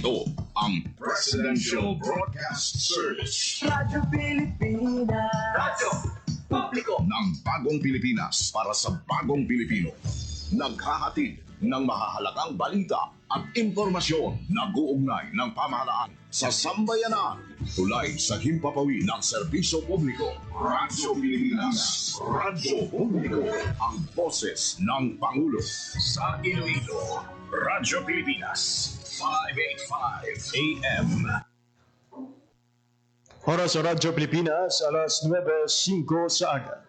Ito ang Presidential Broadcast Service. Radyo Pilipinas. Radyo Publiko ng Bagong Pilipinas para sa Bagong Pilipino. Naghahatid ng mahahalagang balita at impormasyon na guugnay ng pamahalaan sa sambayanan. Tulay sa himpapawi ng serbisyo publiko. Radyo Pilipinas. Radyo Publiko. Ang boses ng Pangulo. Sa Iloilo, Radyo Pilipinas. 585 AM. Oras sa Radyo Pilipinas, alas 9:05 sa aga.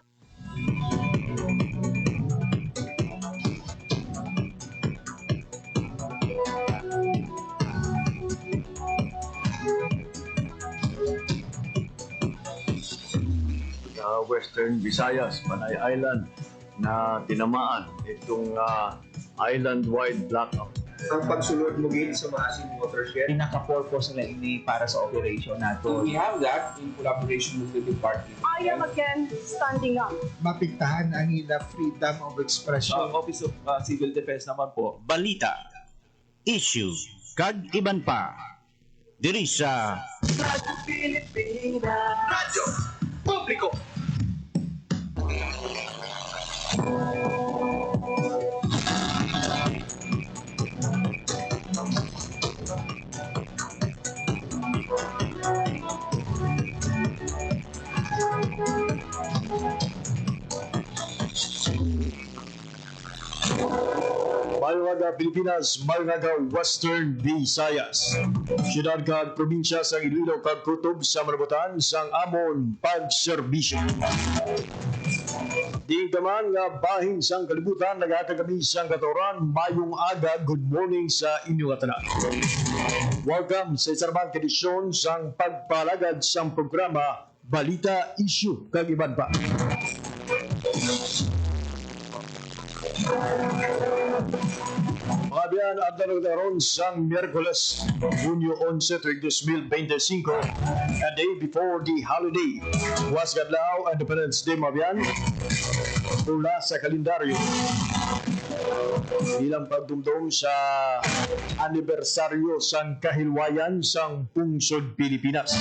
Sa Western Visayas, Panay Island, na tinamaan itong island-wide blackout. Ang pagsulod mo gin sa Maasin Watershed. Pinaka-purpose nila ini para sa operation nato. We have that in collaboration with the department. I am again standing up. Mapigtahan ang ila freedom of expression. Office of Civil Defense naman po. Balita, issue, kag iban pa. Diri sa Radyo Pilipinas. Radyo Publiko. Mayungaga Pilipinas, Mayungaga Western Visayas. Siyudad kag probinsya sa Iloilo kag kutob sa manabutan sang amon pagserbisyo. Di gaman nga bahin sang kalibutan naghatag kami sang katuran mayong aga. Good morning sa inyo nga tanan. Welcome sa isang edisyon sang pagpalagad sang programa Balita, Issue kag iban pa. Mga biyan at nagkaroon sang Miyerkules, Hunyo 11, 2025, a day before the holiday. Was Gadlaw Independence Day, mga biyan, mula sa kalendaryo. Bilang pagdumdum sa anibersaryo sang kahilwayan sang pungsod Pilipinas.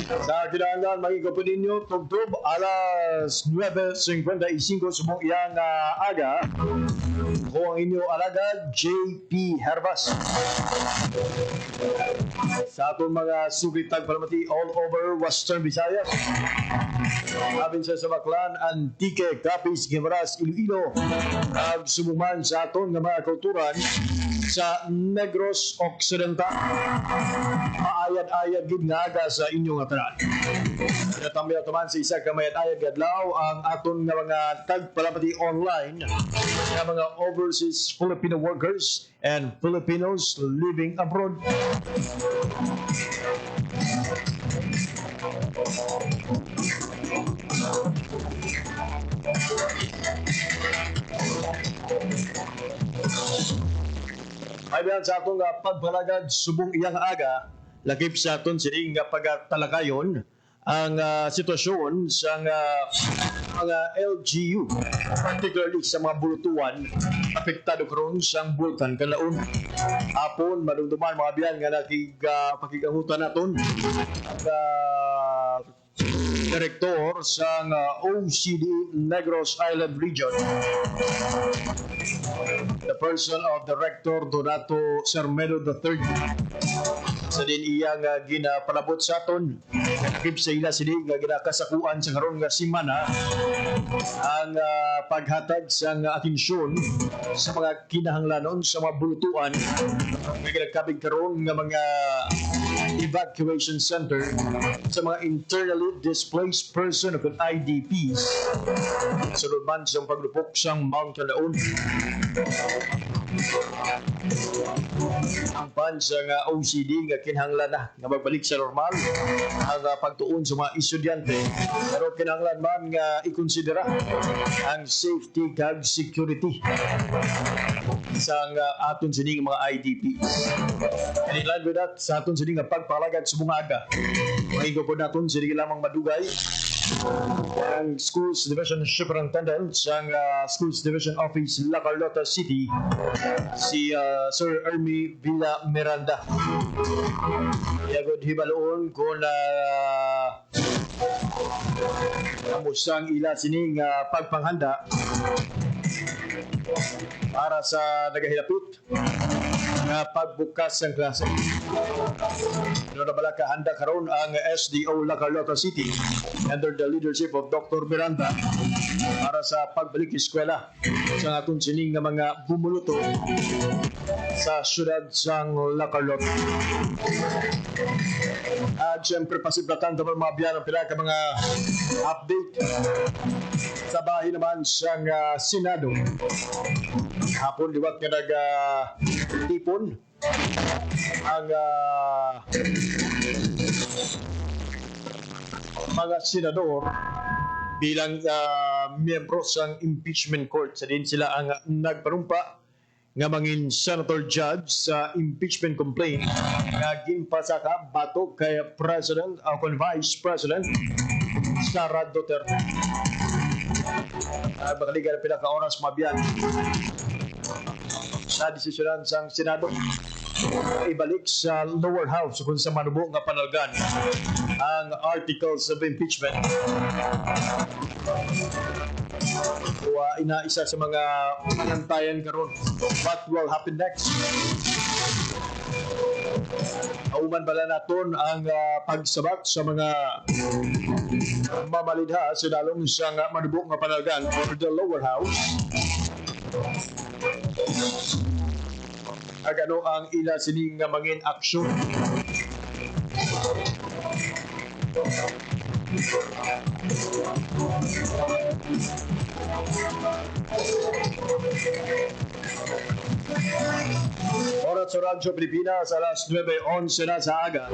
Sa kinahanglan, magigapon ninyo, tugtog, alas 9:55 subong iyang aga. Ako ang inyo alagad, JP Herbas. Sa atong mga sugitag palamati all over Western Visayas. Abin sa Sabaklan, Antique, Capiz, Guimaras, Iloilo, at sumuman sa aton nga mga kulturan sa Negros Occidental. Maayad-ayad gid nga aga sa inyong atanan. Natambayan taman sa isa ka mayad-ayad gadlaw ang aton nga mga tagpalamati online nga mga overseas Filipino workers and Filipinos living abroad. Ay biyan sa atong pagbalagad subong iyang aga, lakip sa aton sining pagtalakayon ang sitwasyon sa mga LGU, particularly sa mga bulutuan apektado karon sa bulkan kalaon. Apon madumduman mga biyan nga pakigangutan naton ang direktor sa OCD Negros Island Region, the person of Director Donato Sermedo III. Sa din iyang ginapalabot sa aton, nakip sa ila sila nga ginakasakuan sa karon nga simana ang paghatag sa atensyon sa mga kinahanglanon sa mga bulutuan nga ginakabig karon nga mga evacuation center sa mga internally displaced person o IDPs sa lubman sa paglupok sa Mount Calaon. Ang bansa nga OCD nga kinahanglan na nga magbalik sa normal ang pagtuon sa mga estudyante, pero kinahanglan man nga ikonsidera ang safety kag security sa aton sining mga IDPs. And in line with that, sa aton sining nga pagpalagad sa bungaga, mahigo po naton sining lamang madugay ang Schools Division Superintendent sa Schools Division Office La Carlota City, si Sir Ermi Villa Miranda. Iyagod hibaloon kung amusang ila sining pagpanghanda para sa nagahilapit na pagbukas ng klase. Noon na bala kahanda karon ang SDO La Carlota City under the leadership of Dr. Miranda para sa pagbalik eskwela sa atong sining nga mga bumuluto sa syudad sang La Carlota. At siyempre pasibratan sa mga biyan ng pila ka mga update sa bahay naman sang Senado. Hapon liwat nga nag-tipon ang mga senador bilang miyembro sang impeachment court. Sa din sila ang nagpanumpa nga mangin senator judge sa impeachment complaint nga ginpasaka batok kay President o Vice President Sara Duterte. Makaligan na pinaka-oras mabiyan sa desisyonan sang Senado ibalik sa lower house kung sa manubo nga panalgan ang articles of impeachment. Inaisa sa mga panantayan karon what will happen next. Auman bala naton ang pagsabat sa mga mamalidha sa dalong sa manubo nga panalgan for the lower house. Agano ang ila sining nga mangin aksyon. Oras sa Radyo Pilipinas, alas 9:11 na sa aga.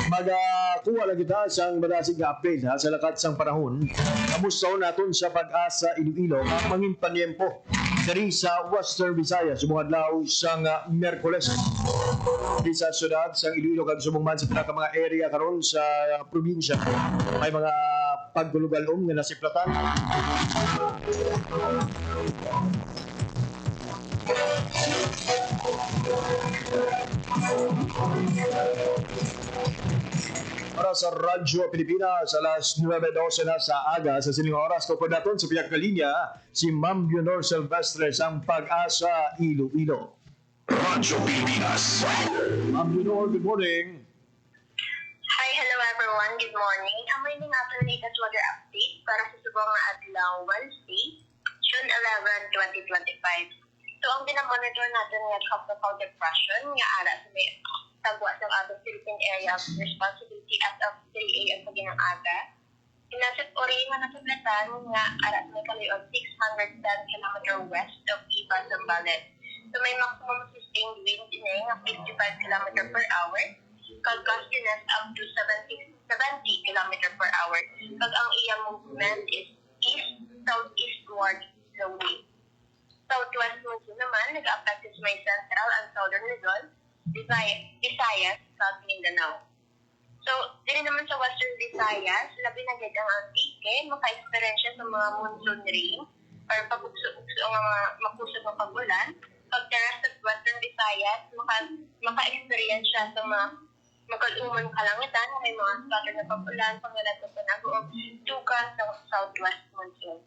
Magakuha lang kita sang madasig nga update sa lakat sang panahon. Kamusta naton sa Pag-asa Iloilo ang mangin paniempo dari sa Western Visayas sumong adlaw sang Miyerkules. Di sa syudad sang Iloilo kag sumungman sa pinaka mga area karon sa probinsya may mga paggulugalom nga nasiplatan. Para sa Radyo Pilipinas, alas 9:12 na sa aga sa sining oras ko po naton sa pinakalinya si Ma'am Leonor Silvestre sang Pag-asa Iloilo. Radyo Pilipinas. Ma'am Leonor, good morning. Hi, hello everyone. Good morning. Ang may ating latest weather update para sa subong nga adlaw Wednesday, June 11, 2025. So, ang binamonitor natin nga tropical depression nga ara sa may tagwa sa ating Philippine Area of Responsibility as of 3 a.m. sa ginang aga. Inasip ori nga nasublatan nga ara sa may kalayo of 610 km west of Iba, Zambales. So, may maximum sustained wind din nga 55 km per hour. Kag gustiness up to 70 km per hour. Kag ang iyang movement is east-southeastward slowly. Southwest monsoon naman, nag-affect sa may central and southern Luzon, Visayas, South Mindanao. So, din naman sa Western Visayas, labi na gid ang Antique, maka-experience sa mga monsoon rain or pabugso-bugso ang mga makusog ng pagulan. Pag the rest of Western Visayas, maka-experience siya sa mga magkalumang kalangitan, may mga scattered na pagulan, pangalan sa panagoong tuka sa Southwest monsoon.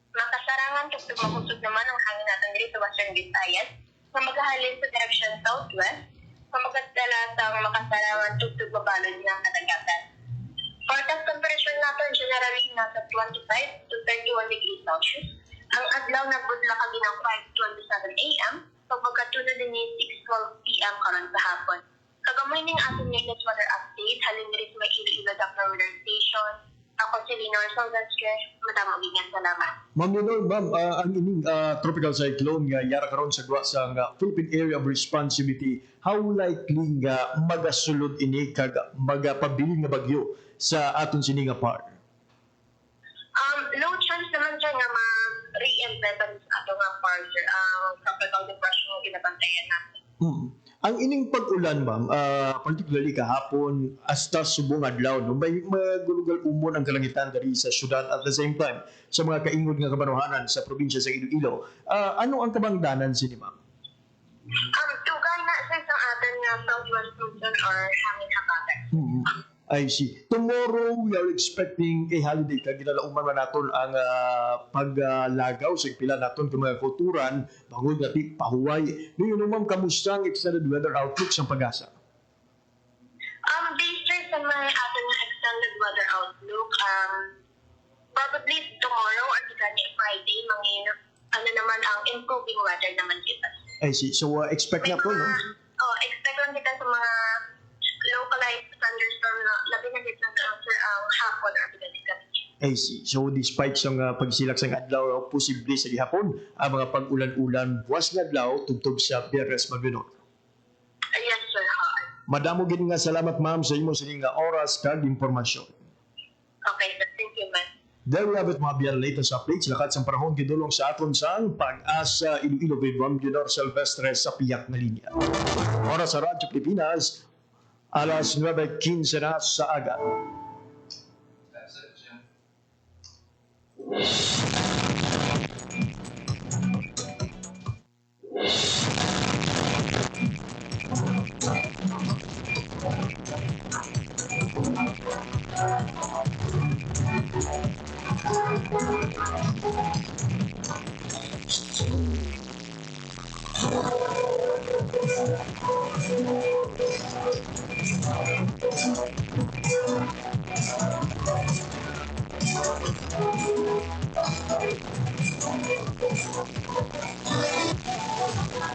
Makasarangan tugtog makusog naman ang hangin natin dito sa Western Visayas na maghahalin sa direction southwest na magkadala sa makasarangan tugtog babalod ng kadagatan. Forecast temperature natin generally nasa 25 to 31 degrees Celsius. Ang adlaw nagbudla kami ng 5:27 a.m. pagpagkatuna din ni 6:12 p.m. karon sa hapon. Kagamay ning ating latest weather update halin diri sa may Iloilo Dakar Weather Station. Ako si Leonor Silvestre, madamang ganyan, salamat. Ma'am Leonor, ang ining tropical cyclone nga yara karon sa guwa sa Philippine Area of Responsibility, how likely nga magasulod ini kag magapabiling nga bagyo sa aton sini nga part? No chance naman dyan nga ma-re-implement sa ato nga part, sir, ang tropical depression nga ginabantayan natin. Ang ining pag-ulan, ma'am, particularly kahapon, hasta subong adlaw, no, may magulugal umon ang kalangitan dari sa syudad at the same time sa mga kaingod nga kabanuhanan sa probinsya sa Iloilo. Ano ang kabangdanan sini, ma'am? Tugay na sa isang atin nga Southwest Luzon or hangin habagat. I see. Tomorrow, we are expecting a holiday. Kag ginalauman man naton ang paglagaw sa pila naton kung mga kulturan, bangod nga pahuway. Ngayon, ma'am, kamusta ang extended weather outlook sa pag-asa? Based sa mga atin nga extended weather outlook, probably tomorrow or Friday, ano naman ang improving weather naman kita. I see. So, expect na to, no? Expect lang kita sa mga localized thunderstorm na labi na dito ang hapon or bigabigabi. I see. So, despite sa pagsilak sa adlaw, posible sa gihapon, ang mga pag-ulan-ulan, buwas na adlaw, tugtog sa Biyernes Magunot. Yes, sir. Madamo gid nga salamat, ma'am, sa imo sa nga oras kag impormasyon. Okay, sir. Thank you, ma'am. There we have it, mga biyar, latest updates. Lakat sa panahon gidulong sa aton sang Pag-asa Iloilo with Ma'am Junior Silvestre sa piyak na linya. Oras sa Radyo Pilipinas, alas 9:15 na sa aga.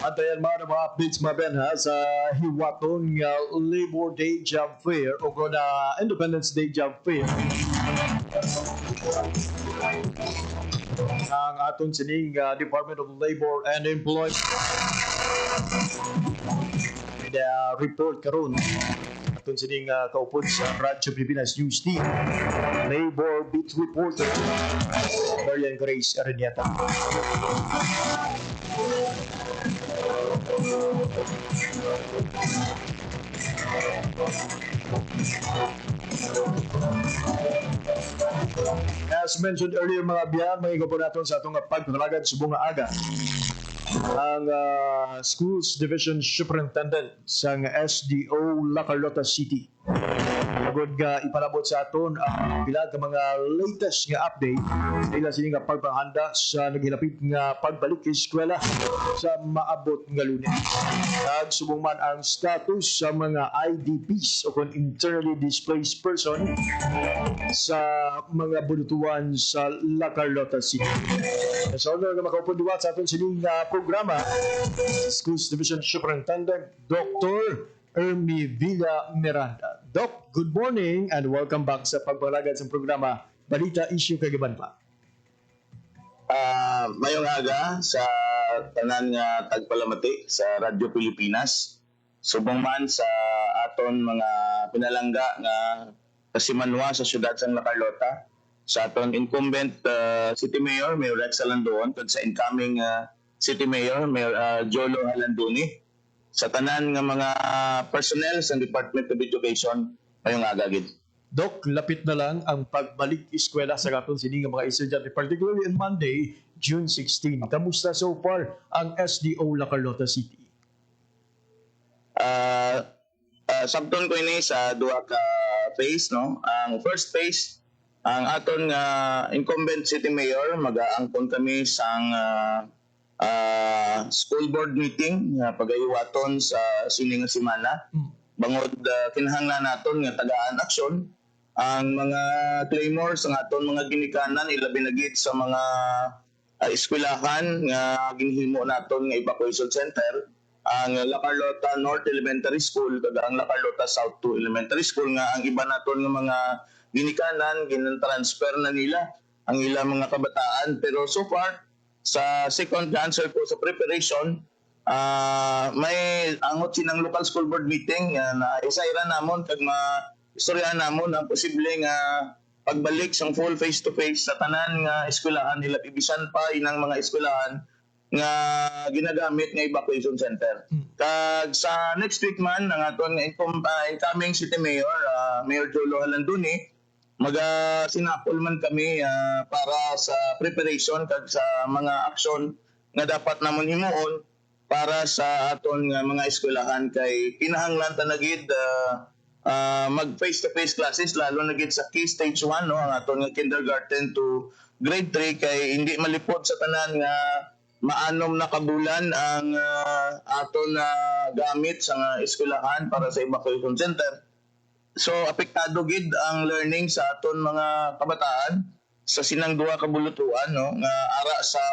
At ayan mga updates mga Ben ha, sa hiwaton nga Labor Day Job Fair o kung na Independence Day Job Fair. Ang aton sining Department of Labor and Employment report karon aton sining kaupod sa Radyo Pilipinas News Team Labor Beat Reporter Marian Grace Arenieta. As mentioned earlier mga biyan, mga igapo natin sa atong pagpapalagad subong nga aga. Ang Schools Division Superintendent sa SDO La Carlota City. Pagod nga ipalabot sa aton ang bilang ka mga latest nga update nila sini nga pagpahanda sa naghilapit nga pagbalik sa eskwela sa maabot nga Lunes. Nagsubong man ang status sa mga IDPs o kung internally displaced person sa mga bulutuan sa La Carlota City. Sa honor nga makaupod diwat sa aton sining programa, Schools Division Superintendent Dr. Ermi Villa Miranda. Doc, good morning and welcome back sa pagbalagad sa programa Balita Issue Kagiban pa. Mayong aga sa tanan nga tagpalamati sa Radyo Pilipinas. Subong man sa aton mga pinalangga nga kasimanwa sa syudad sa La Carlota, sa aton incumbent City Mayor Mayor Rex Alandoon kag sa incoming City Mayor Mayor Jolo Halanduni, sa tanan nga mga personnel sa Department of Education, mayong aga gid. Doc, lapit na lang ang pagbalik eskwela sa aton sini nga mga estudyante, particularly on Monday, June 16. Kamusta so far ang SDO La Carlota City? Sabton ko ini sa duha ka phase, no. Ang first phase, ang aton nga incumbent City Mayor mag-aangkon kami sang school board meeting nga pagayiwaton sa sining nga semana. Bangod kinahanglan naton nga tagaan aksyon ang mga claimors ang aton mga ginikanan, ilabi na gid sa mga eskwelahan nga ginhimo naton nga evacuation center, ang La Carlota North Elementary School kag ang La Carlota South 2 Elementary School, nga ang iba naton nga mga ginikanan gintransfer na nila ang ilang mga kabataan. Pero so far sa second answer ko sa preparation, may angot sinang local school board meeting na isayran namon kag istoryahan namon ang posibleng pagbalik sang full face to face sa tanan nga eskwelahan, nila ibisan pa inang mga eskwelahan nga ginagamit nga evacuation center. Kag sa next week man ang aton incoming city mayor Mayor Jolo Halanduni sinapol man kami para sa preparation kag sa mga aksyon nga dapat namon himuon para sa aton nga mga eskwelahan kay kinahanglan ta na gid mag face-to-face classes lalo na gid sa key stage 1 no ang aton nga kindergarten to grade 3 kay hindi malipod sa tanan nga maanom na kabulan ang aton na gamit sa eskwelahan para sa evacuation center. So apektado gid ang learning sa aton mga kabataan sa sinang duha ka bulutuan no nga ara sa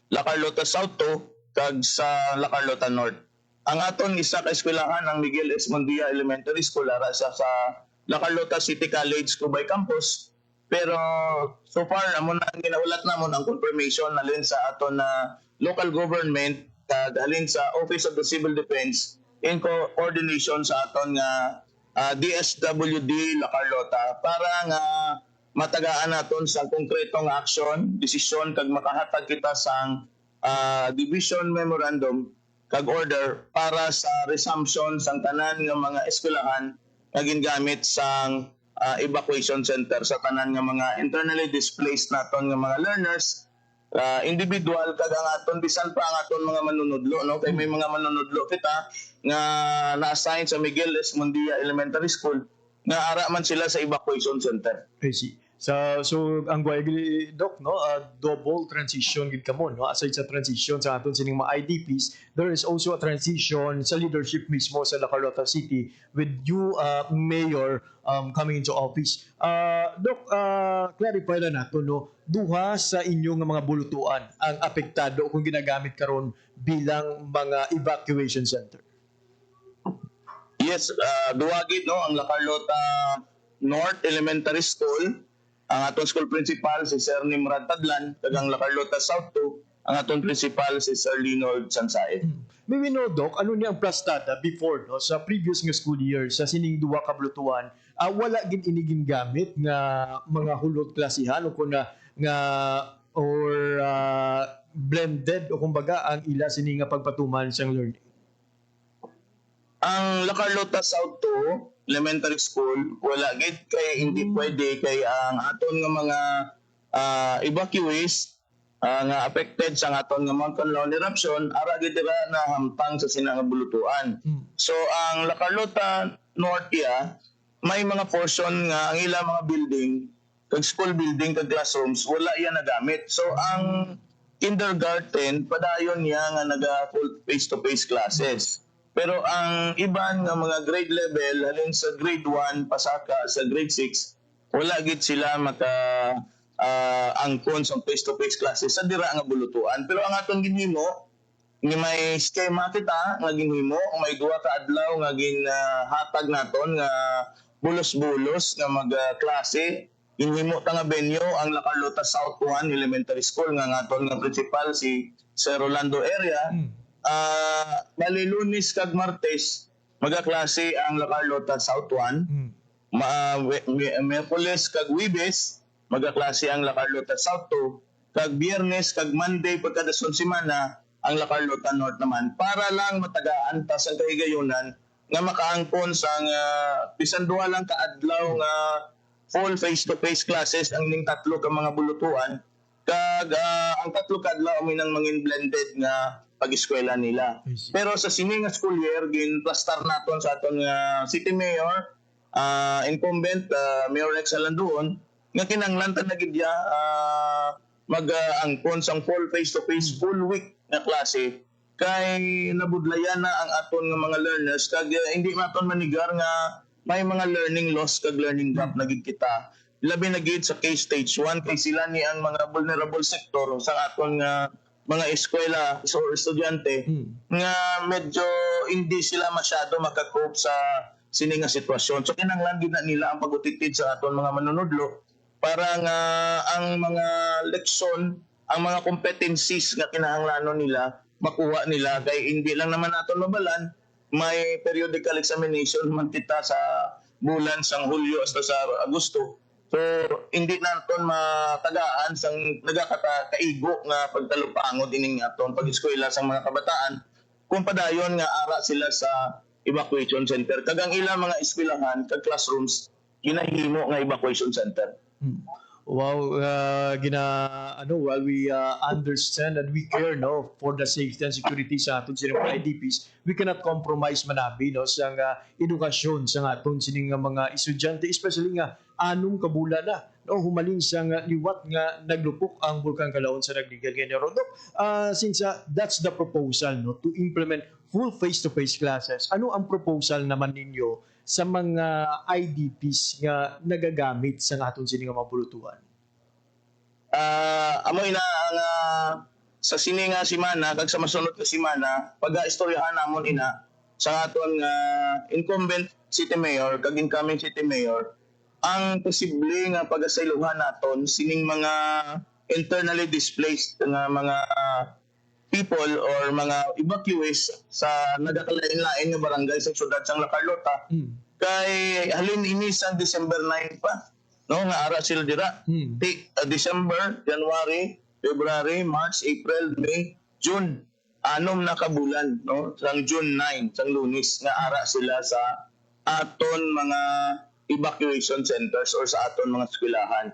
La Carlota South to kag sa La Carlota North. Ang aton isa ka eskwelahan ang Miguel S. Mondia Elementary School ara sa La Carlota City College Cubay Campus. Pero so far amon na ginaulat namon ang confirmation halin sa aton na local government kag halin sa Office of the Civil Defense in coordination sa aton nga DSWD La Carlota para nga matagaan naton sa konkretong action, desisyon kag makahatag kita sa division memorandum kag order para sa resumption sang tanan nga mga eskwelahan nga gingamit sang evacuation center sa tanan nga mga internally displaced naton nga mga learners, individual kag ang aton bisan pa ang aton mga manunudlo no kay may mga manunudlo kita nga na-assign sa Miguel S. Mondia Elementary School nga ara man sila sa evacuation center. I see. So ang guay Doc no double transition gid kamo no aside sa transition sa aton sining mga IDPs, there is also a transition sa leadership mismo sa La Carlota City with you mayor coming into office. Doc, clarify na nato no duha sa inyong mga bulutuan ang apektado kung ginagamit karon bilang mga evacuation center. Yes, duha gid no ang La Carlota North Elementary School. Ang aton school principal si Sir Nimrod Tadlan, kag ang La Carlota South 2, ang aton principal si Sir Linold Sansae. May we know, Doc, ano niya ang plastada before no, sa previous nga school year sa sining duwa ka bulutuan, wala gid inigin gamit nga mga hulog klasihan o kuna nga or blended o kumbaga ang ila sining nga pagpatuman siyang learning. Ang La Carlota South 2 Elementary School wala gid kay hindi pwede kay ang aton nga mga evacuees nga affected sa aton nga Mount Canlaon eruption ara gid dira na hamtang sa sinang bulutuan. So ang La Carlota North may mga portion nga ang ilang mga building kag school building kag classrooms wala iya nagamit. So ang kindergarten padayon niya nga naga full face-to-face classes. Pero ang iban nga mga grade level halin sa grade 1 pasaka sa grade 6 wala gid sila maka angkon sa face-to-face classes sa dira nga bulutuan. Pero ang aton ginhimo ni may schema kita nga ginhimo may duha ka adlaw nga ginhatag naton nga bulos-bulos nga magklase. Ginhimo ta nga venue ang La Carlota South 1 Elementary School nga aton nga principal si Sir Rolando Area. Bali Lunes kag Martes magaklase ang La Carlota South 1. Miyerkules kag Huwebes magaklase ang La Carlota South 2. Kag Biyernes kag Monday pagkadason semana ang La Carlota North naman para lang matagaan ta sa kahigayunan nga makaangkon sa bisan duha lang ka adlaw nga full face-to-face classes ang ning tatlo ka mga bulutuan kag ang tatlo ka adlaw minang mangin blended nga pag-eskwela nila. Pero sa sining school year ginplastar naton sa aton nga city mayor incumbent Mayor Rex Alanduon nga kinahanglan ta na gid mag-angkon sang full face-to-face full week na klase kay nabudlayan na ang aton nga mga learners kag hindi maton manigar nga may mga learning loss kag learning gap na gid kita. Labi na gid sa case stage 1 kay sila ni ang mga vulnerable sector sa aton nga mga eskwela so estudyante nga medyo hindi sila masyado makakope sa sining nga sitwasyon. So kinahanglan gid na nila ang pagutitid sa aton mga manunudlo para nga ang mga leksyon, ang mga competencies nga kinahanglanon nila makuha nila kay hindi lang naman naton mabalan may periodical examination man kita sa bulan sang Hulyo hasta sa Agosto. So hindi naton matagaan sang nagakaigo nga pagtalupangod ining aton pag-eskwela sang mga kabataan kung padayon nga ara sila sa evacuation center. Kagang ilang mga eskwelahan kag classrooms ginahimo nga evacuation center. Wow, while we understand and we care for the safety and security sa aton sining mga IDPs, we cannot compromise manabi sa edukasyon sa aton sining mga estudyante, especially nga anong kabulan na humaling sa liwat nga naglupok ang Bulkan Kalaon sa Nagdigal General. Since that's the proposal to implement full face-to-face classes, ano ang proposal naman ninyo sa mga IDPs nga nagagamit sa aton sining mga bulutuan? Amo ina nga sa sini nga semana kag sa masunod nga semana pag-istoryahan namon ina sa aton nga incumbent city mayor kag incoming city mayor ang posible nga pag-asaylohan naton sining mga internally displaced nga mga people or mga evacuees sa nagakalain-lain nga barangay sa syudad sang La Carlota. Kay halin ini sa December 9 pa nga ara sila dira. December, January, February, March, April, May, June, 6 na kabulan sang June 9 sang Lunes nga ara sila sa aton mga evacuation centers or sa aton mga eskwelahan.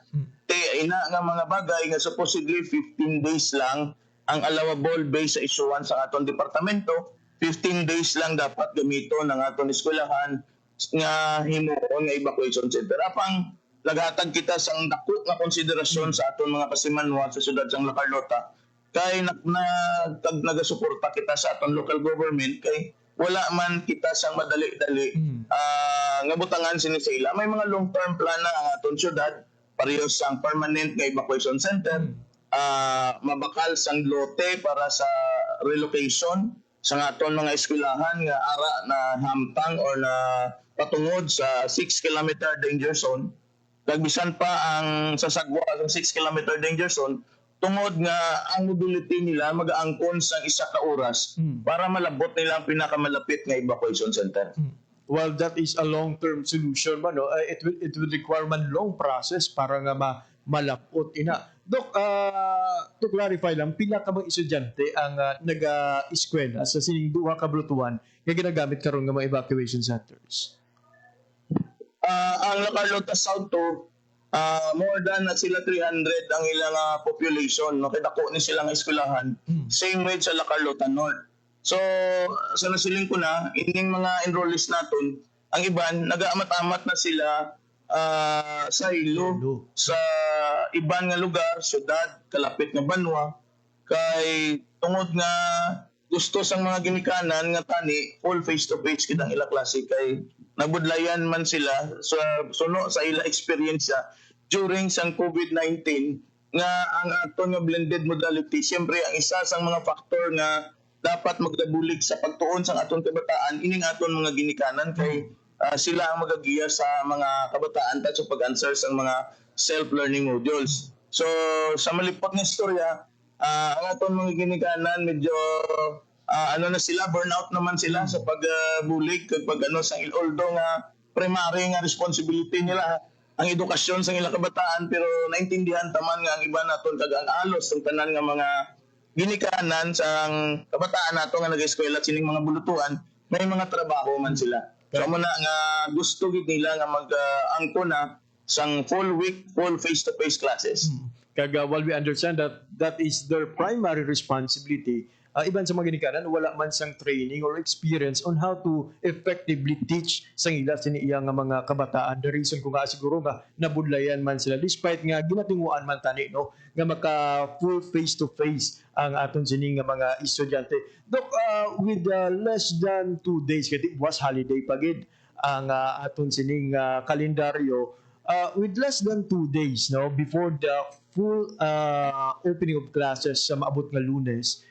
Ina nga mga bagay nga supposedly 15 days lang ang allowable base sa isuan sa aton departamento, 15 days lang dapat gamiton ng aton eskwelahan nga himuon nga evacuation center. Apang naghatag kita sang dako nga konsiderasyon sa aton mga kasimanwa sa syudad sang La Carlota kay nagasuporta kita sa aton local government kay wala man kita sang madali-dali nga butangan sini sa ila. May mga long-term plan na ang aton syudad, parehas sang permanent nga evacuation center, mabakal sang lote para sa relocation sa aton mga eskwelahan nga ara na hamtang or na patungod sa 6-kilometer danger zone. Nagbisan pa ang sasagwa sa 6-kilometer danger zone tungod nga ang mobility nila mag-aangkon sa 1 ka oras para malabot nila ang pinakamalapit nga evacuation center. Well, that is a long-term solution ba, no? It will require man long process para nga malapot ina. Dok, to clarify lang, pila ka mga estudyante ang nag-eskwela sa sining duha ka bulutuan nga ginagamit karon nga mga evacuation centers? Ang La Carlota South more than na sila 300 ang ilang population, no? Kaya dako ni silang eskwelahan. Same with sa La Carlota North. So, sa nasiling ko na, ining mga enrollees naton, ang iban, nag-aamat-amat na sila sa ilo, sa iban nga lugar, syudad, kalapit nga banwa, kay tungod nga gusto sang mga ginikanan nga tani, full face-to-face kitang ila klase, kay nabudlayan man sila sa suno sa ila experience during sang COVID-19 nga ang aton nga blended modality. Siyempre, ang isa sang mga faktor nga dapat magdabulig sa pagtuon sa aton kabataan ining aton mga ginikanan kay sila ang magagiya sa mga kabataan sa pag-answer sa mga self-learning modules. So sa malipot nga istorya, ang aton mga ginikanan medyo na sila, burnout naman sila sa pagbulig kag pag sa although nga primary nga responsibility nila ang edukasyon sa ilang kabataan, pero naintindihan taman nga ang iba naton kag ang alos ng tanan nga mga ginikanan sa kabataan nato nga nag-eskwela sining mga bulutuan, may mga trabaho man sila. So mo na nga gusto gid nila nga mag-angko na sang full week, full face-to-face classes. Kag while we understand that is their primary responsibility, iban sa mga ginikanan wala man sang training or experience on how to effectively teach sang ila siniiyang nga mga kabataan. The reason ko nga siguro nga nabudlayan man sila despite nga ginatinguan man tani nga maka full face to face ang aton sining nga mga estudyante. Dok, with less than 2 days kay it was holiday pagid ang aton sining kalendaryo, with less than 2 days before the full opening of classes sa maabot nga Lunes,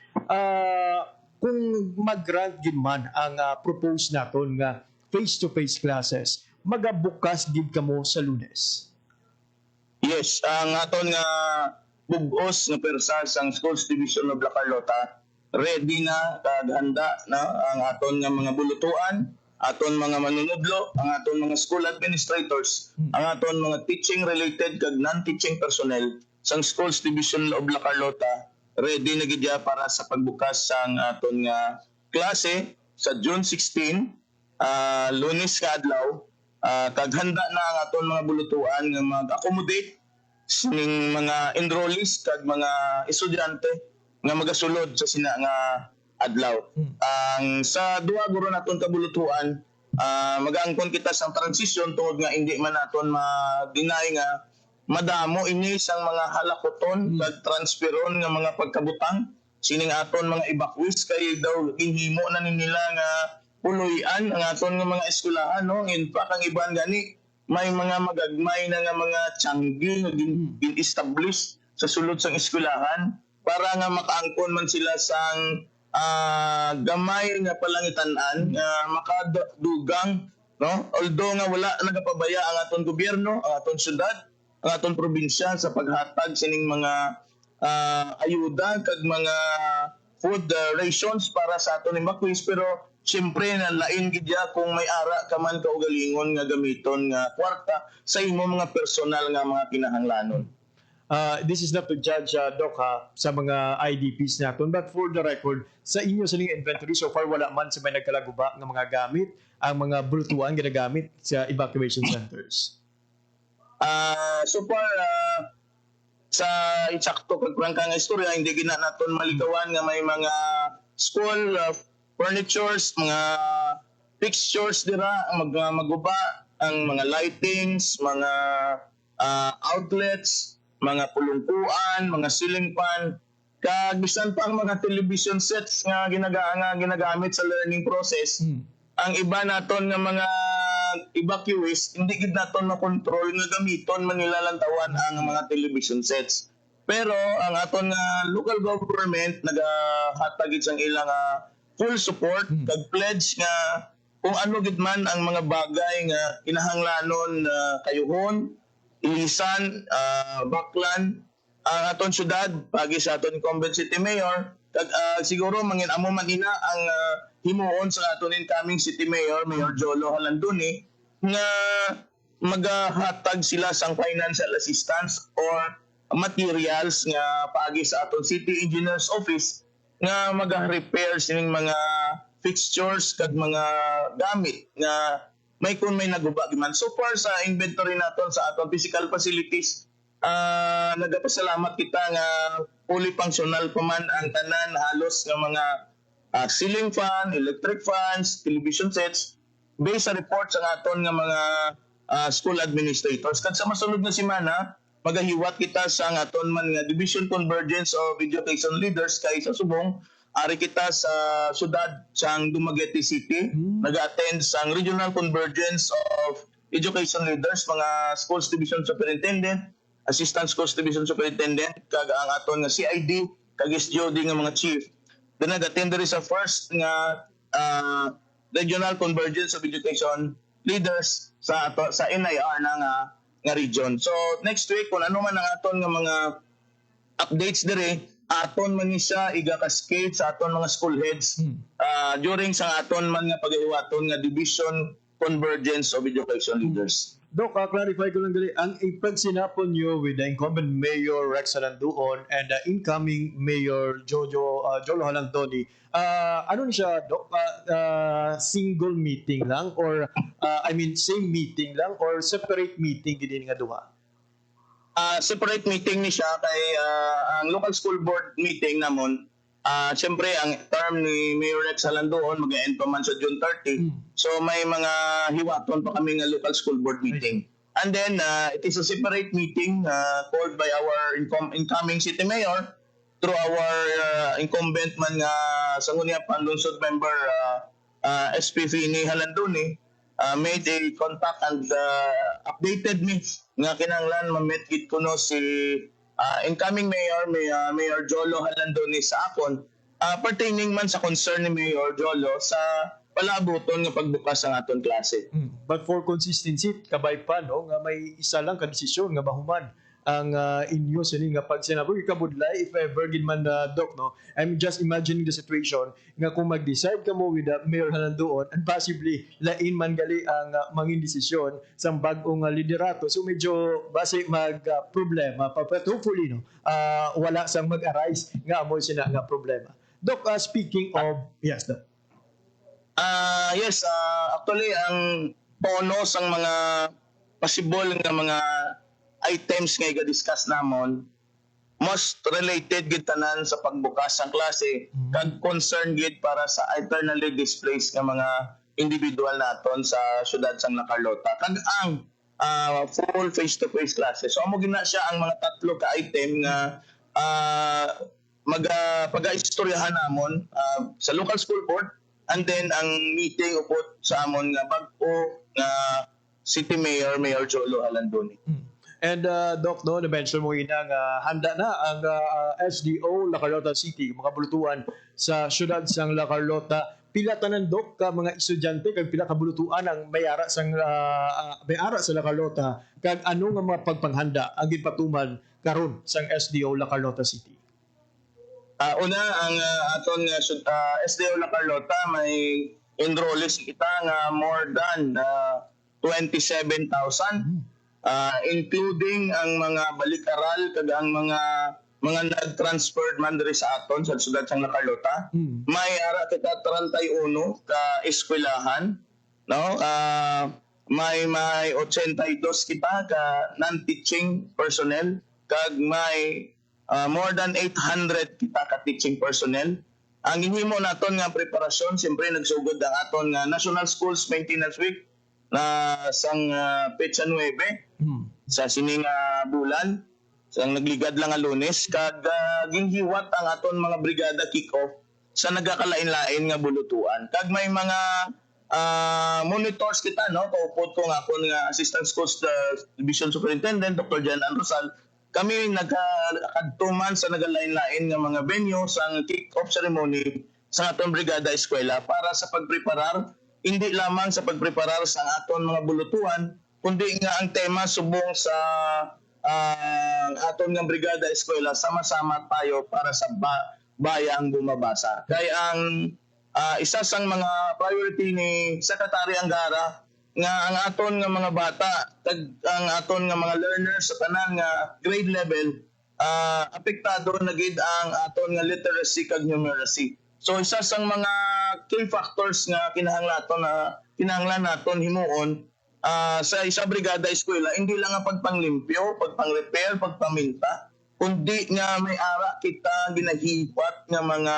kung mag-grant gid man ang propose naton nga face-to-face classes, magabukas gid kamo sa Lunes? Yes, ang aton nga bugos nga persa sang Schools Division of La Carlota ready na kag handa na ang aton nga mga bulutuan aton mga manunudlo, ang aton mga school administrators, ang aton mga teaching related kag non-teaching personnel sang Schools Division of La Carlota ready na gid ya para sa pagbukas sang aton nga klase sa June 16, Lunes nga adlaw. Kag handa na ang aton mga bulutuan nga mag-accommodate sining mga enrollees kag mga estudyante nga magasulod sa sina nga adlaw. Ang sa duha guro naton kabulutuan, mag-aangkon kita sang transition tungod nga hindi man naton ma-deny nga madamo ini sang mga halakoton kag transferon nga mga pagkabutang sining aton mga evacuees kay daw ginhimo na nila nga puloy-an ang aton nga mga eskwelahan, no? In fact, ang iban gani may mga magagmay na nga mga tiyanggi nga gin-establish sa sulod sang eskwelahan para nga makaangkon man sila sang gamay nga palangitan-an nga makadugang, no? Although nga wala nagapabaya ang aton gobyerno, ang aton syudad, ang aton probinsya sa paghatag sining mga ayuda kag mga food rations para sa aton evacuees, pero siyempre nalain gid ya kung may ara ka man kaugalingon nga gamiton nga kwarta sa imo mga personal nga mga kinahanglanon. This is not to judge, Doc, sa mga IDPs natin. But for the record, sa inyo sa inventory, so far wala man sa may nagkalaguba ng mga gamit, ang mga bulutuan ginagamit sa evacuation centers. So far, sa itsakto kag prangka nga istorya, hindi gina naton maligawan nga may mga school furnitures, mga fixtures dira, maguba, ang mga lightings, mga outlets, mga pulungkuan, mga ceiling fan, kag bisan pa ang mga television sets nga ginagamit sa learning process. Ang iba naton nga mga evacuees, hindi gid naton makontrol nga gamiton man nila lantawan ang mga television sets. Pero ang aton nga local government nagahatag gid sang ilang full support kag pledge nga kung ano gid man ang mga bagay nga kinahanglanon kayuhon, ilisan, baklan ang aton syudad pagi sa aton incumbent city mayor kag siguro mangin amo man ina ang himuon sa aton incoming city mayor, Mayor Jolo Halanduni, nga maghatag sila sang financial assistance or materials nga pagi sa aton city engineer's office nga mag-repair sining mga fixtures kag mga gamit nga may kun may naguba man. So far sa inventory naton sa aton physical facilities, nagapasalamat kita nga fully functional pa man ang tanan halos nga mga ceiling fan, electric fans, television sets based sa report sa aton nga mga school administrators. Kag sa masunod na semana magahiwat kita sa aton man nga Division Convergence of Education Leaders kay sa Subong. Ari kita sa syudad sang Dumaguete City, nag-attend sang Regional Convergence of Education Leaders, mga Schools Division Superintendent, Assistant Schools Division Superintendent, kag ang aton nga CID, kag SGOD nga mga chief. Then nag-attend diri sa first nga Regional Convergence of Education Leaders sa NIR na nga region. So next week kung ano man ang aton nga mga updates diri, aton man ni siya iga-cascade sa aton mga school heads during sa aton man nga paghiwaton nga Division Convergence of Education Leaders. Doc, clarify ko lang dali, ang ipagsinapon nyo with the incumbent Mayor Rex Halanduon and the incoming Mayor Jolo Halandoni, ano siya, Doc? Single meeting lang or same meeting lang or separate meeting gini nga duha? Separate meeting ni siya kay ang local school board meeting namon. Siyempre ang term ni Mayor Rex Halanduon mag-end pa man sa June 30. So may mga hiwaton pa kami nga local school board meeting. And then it is a separate meeting called by our incoming city mayor through our incumbent man nga Sangguniang Panlungsod member SP Fini Halanduni. Made a contact and updated me nga kinahanglan ma-meet gid kuno si incoming mayor Mayor Jolo Halandoni sa akon pertaining man sa concern ni Mayor Jolo sa palabuton nga pagbukas ang aton klase. But for consistency kabay pa no nga may isa lang ka desisyon nga mahuman ang inyo sini nga pag sinabi kabudlay if ever gid man Doc, no, I'm just imagining the situation nga kung mag-decide ka mo with the mayor nandoon and possibly lain man gali ang mangin desisyon sa bag-ong liderato, so medyo base mag problema but hopefully no wala sang mag-arise nga amo sina nga problema. Doc, speaking of yes Doc. Yes, actually ang tono sang mga possible nga mga items nga i-discuss namon most related gid tanan sa pagbukas ng klase kag concern gid para sa internally displaced nga mga individual naton sa syudad sang La Carlota kag ang full face-to-face classes. So amo gina siya ang mga tatlo ka item nga pag-istoryahan namon sa local school board and then ang meeting upot sa amon nga bag-o nga City Mayor Jolo Alandoni. And Doc, no, na-mention mo yun nga handa na ang SDO La Carlota City, mga bulutuan sa syudad sang La Carlota. Pila tanan Doc ka mga estudyante kag pila ka bulutuan ang may-ara sa La Carlota kag ano nga mga pagpanghanda ang ginpatuman karon sang SDO La Carlota City? Una ang aton SDO La Carlota may enrollees kita nga more than 27,000. Including ang mga balik-aral kag ang mga nag-transferred man diri sa aton sa syudad sang La Carlota. May ara kita 31 ka eskwelahan, no? May 82 kita ka non-teaching personnel kag may more than 800 kita ka teaching personnel. Ang inhimo naton nga preparasyon, siyempre nagsugod ang aton nga National Schools Maintenance Week na sang Petsa 9 sa sining bulan sang nagligad lang nga Lunes kag ginhiwat ang aton mga brigada kick-off sa nagakalain-lain nga bulutuan kag may mga monitors kita, no, kaupot ko nga akon nga Assistant Schools Division Superintendent Dr. Jan Rosal. Kami nagkadtuman sa nagalain-lain nga mga venue sang kick-off ceremony sa atong brigada eskwela para sa pagpreparar hindi lamang sa pagpreparar sa aton mga bulutuan, kundi nga ang tema subong sa aton nga brigada eskwela, sama-sama tayo para sa bayang bumabasa. Kaya ang isa sang mga priority ni Secretary Angara nga ang aton nga mga bata, ang aton nga mga learners sa tanan nga grade level, apektado na gid ang aton nga literacy kag numeracy. So isa sang mga key factors nga kinahanglan naton himuon sa isa brigada eskwela, hindi lang ang pagpanglimpyo, pagpang-repair, pagpaminta, kundi nga may ara kita ginahipat nga mga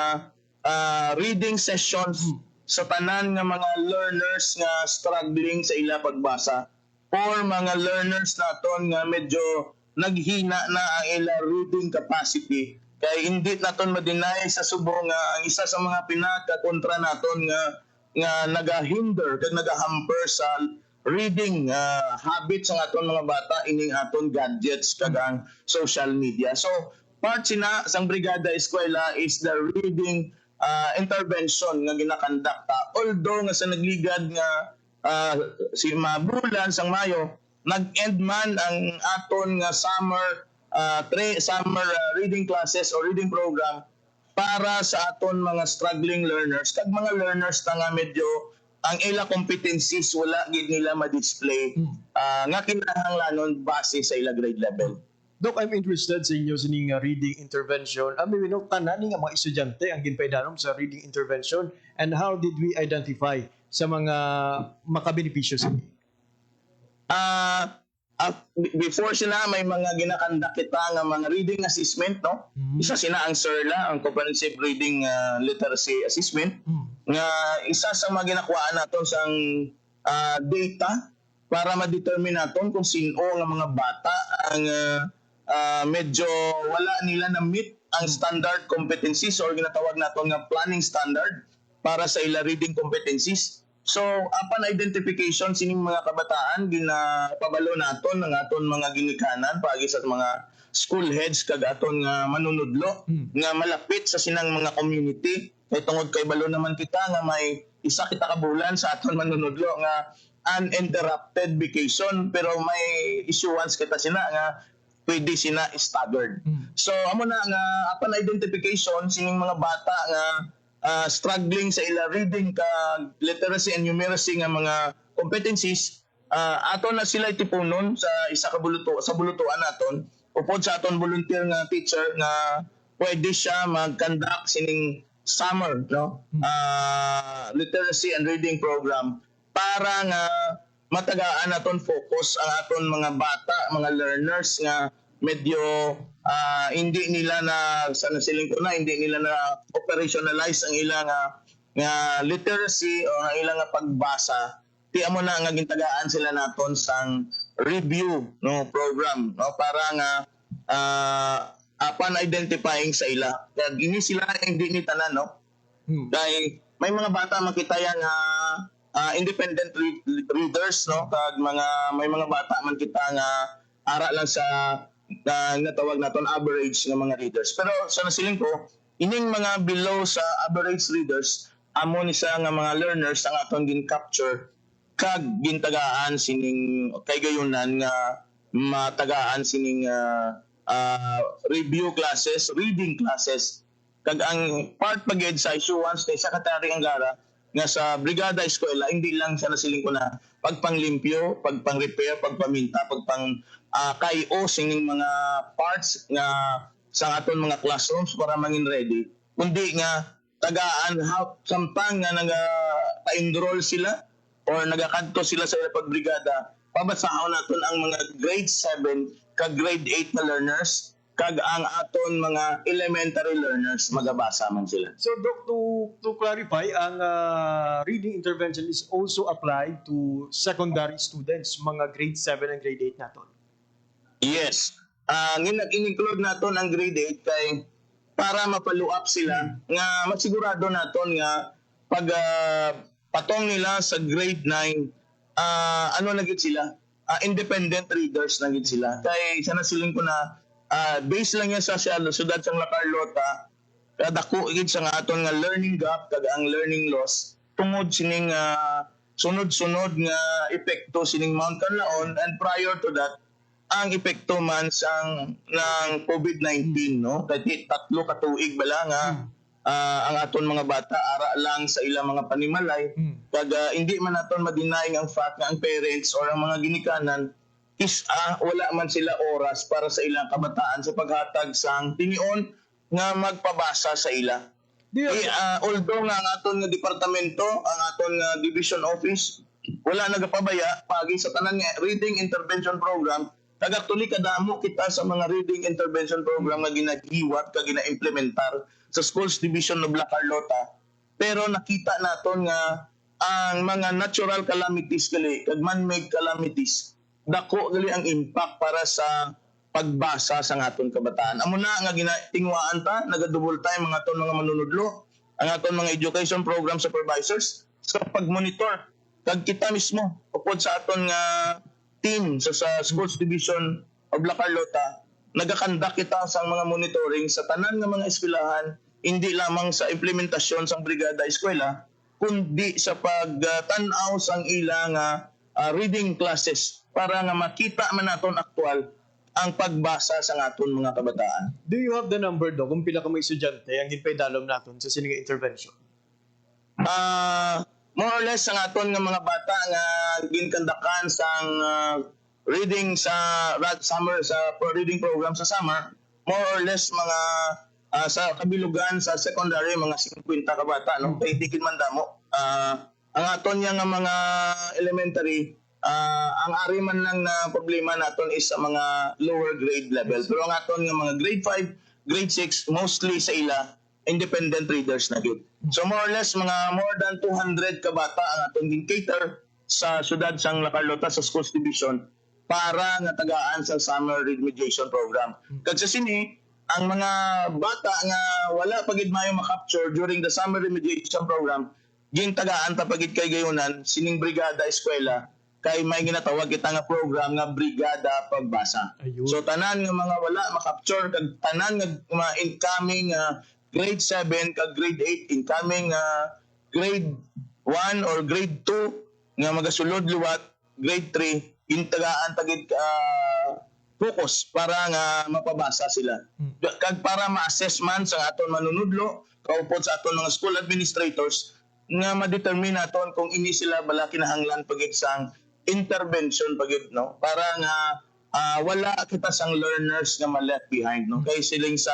reading sessions sa tanan nga mga learners nga struggling sa ila pagbasa or mga learners naton nga medyo naghina na ang ila reading capacity. Kaya hindi naton ma-deny sa subong nga ang isa sa mga pinaka-kontra naton nga nagahinder kag nagahamper sa reading habits ng aton mga bata ining aton gadgets kag ang social media. So part sina sang brigada eskwela is the reading intervention nga ginakandakta. Although nga sa nagligad nga si bulan sang Mayo nag-end man ang aton nga summer reading classes or reading program para sa aton mga struggling learners kag mga learners na nga medyo ang ila competencies wala gid nila ma-display nga kinahanglanon base sa ila grade level. Doc, I'm interested sa inyo sining reading intervention. May tanan nga mga estudyante ang ginpaidanom sa reading intervention and how did we identify sa mga makabenepisyo sa inyo? Before sila may mga ginakanda kita nga mga reading assessment, no? Isa sina ang CERLA, ang Comprehensive Reading Literacy Assessment, nga isa sa mga ginakuhaan naton sang data para ma-determine naton kung sino nga mga bata ang medyo wala nila na meet ang standard competencies or ginatawag naton nga planning standard para sa ila reading competencies. So, upon identification sining mga kabataan, ginapabalo naton ng aton mga ginikanan pagi sa mga school heads kag aton nga manunudlo nga malapit sa sinang mga community. Kay tungod kay balo naman kita nga may isa kita ka bulan sa aton manunudlo nga uninterrupted vacation pero may issuance kita sina nga pwede sina staggered. So amo na nga upon identification sining mga bata nga struggling sa ila reading ka literacy and numeracy nga mga competencies, ato na sila itipunon sa isa ka sa bulutuan naton upod sa aton volunteer nga teacher nga pwede siya mag-conduct sining summer literacy and reading program para nga matagaan naton focus ang aton mga bata, mga learners nga medyo hindi nila na sa nasiling ko na hindi nila na operationalize ang ilang nga literacy o ang ilang nga pagbasa. Ti amo na nga gintagaan sila naton sang review program para nga upon identifying sa ila. Kaya gini sila hindi ni tanan dahil may mga bata makita yan independent readers kag may mga bata man kita nga ara lang sa natawag naton average nga mga readers. Pero sa nasiling ko ining mga below sa average readers amo ni sa nga mga learners ang aton gin-capture kag gintagaan sining kay gayunan nga matagaan sining review classes, reading classes. Kag ang part pagid sa issuance kay Secretary Angara nga sa Brigada Eskwela hindi lang sa nasiling ko na pagpanglimpyo, pagpang-repair, pagpaminta, pagpang kayo sining mga parts nga sa aton mga classrooms para mangin ready. Kundi nga tagaan sampang nga nag-enroll sila or nagakadto sila sa pagbrigada, pabasahon naton ang mga grade 7 kag grade 8 na learners kag ang aton mga elementary learners magabasa man sila. So Doc, to clarify, ang reading intervention is also applied to secondary students, mga grade 7 and grade 8 naton. Yes. In-include naton ang grade 8 kay para mapalo up sila nga masigurado naton nga pag patong nila sa grade 9 ano na gid sila? Independent readers na gid sila. Kay sa nasiling ko na base lang yan sa siyudad sang La Carlota, kadako gid sa nga aton nga learning gap kag ang learning loss tungod sining sunod-sunod nga epekto sining Mount Canlaon, and prior to that ang epekto man sang ng COVID-19 kay tatlo ka tuig bala nga ang aton mga bata ara lang sa ilang mga panimalay kag hindi man naton ma-deny ang fact nga ang parents or ang mga ginikanan is wala man sila oras para sa ilang kabataan sa paghatag sang tingion nga magpabasa sa ila. Although nga ang aton nga departamento, ang aton nga division office wala nagapabaya pagi sa tanan nga reading intervention program, tagaktuli kadamo kita sa mga reading intervention program nga ginagiwat kag gina-implementar sa schools division of La Carlota. Pero nakita naton nga ang mga natural calamities kag man-made calamities dako gali ang impact para sa pagbasa sa aton kabataan. Amo na nga ginatingwaan ta, nagadouble time ang aton mga manunudlo, ang aton mga education program supervisors sa pagmonitor. Kag kita mismo upod sa aton nga team sa Schools Division of La Carlota, nagakandak kita sa mga monitoring sa tanan nga mga eskwelahan, hindi lamang sa implementasyon sa brigada eskwela, kundi sa pagtanaw sang ilang reading classes para nga makita man naton aktual ang pagbasa sa aton mga kabataan. Do you have the number do kung pila ka mga estudyante ang ginpaydalom naton sa sining intervention? More or less ang aton nga mga bata nga ginkandakan sang reading sa summer sa reading program sa summer, more or less mga sa kabilugan sa secondary mga 50 ka bata kay di man damo. Ang aton nga mga elementary ang ari man lang na problema naton is sa mga lower grade level. Pero ang aton nga mga grade 5, grade 6 mostly sa ila independent readers na gid. So more or less mga more than 200 ka bata ang aton gin-cater sa siyudad sang La Carlota sa Schools Division para nga tagaan sa summer remediation program. Kag sa sini ang mga bata nga wala pagid mayo ma-capture during the summer remediation program, gintagaan ta pagid kay gayunan sining brigada eskwela kay may ginatawag kita nga program nga brigada pagbasa. Ayun. So tanan nga mga wala ma-capture kag tanan nga mga incoming grade 7 kag grade 8 incoming grade 1 or grade 2 nga magasulod luwat grade 3 intagaan tagid focus para nga mapabasa sila. Kag para ma-assess man sa aton manunudlo, kaupod sa aton mga school administrators, nga ma-determine naton kung ini sila bala kinahanglan pagid sang intervention pagid, no? Para nga wala kita sang learners nga ma-left behind, no? Kay siling sa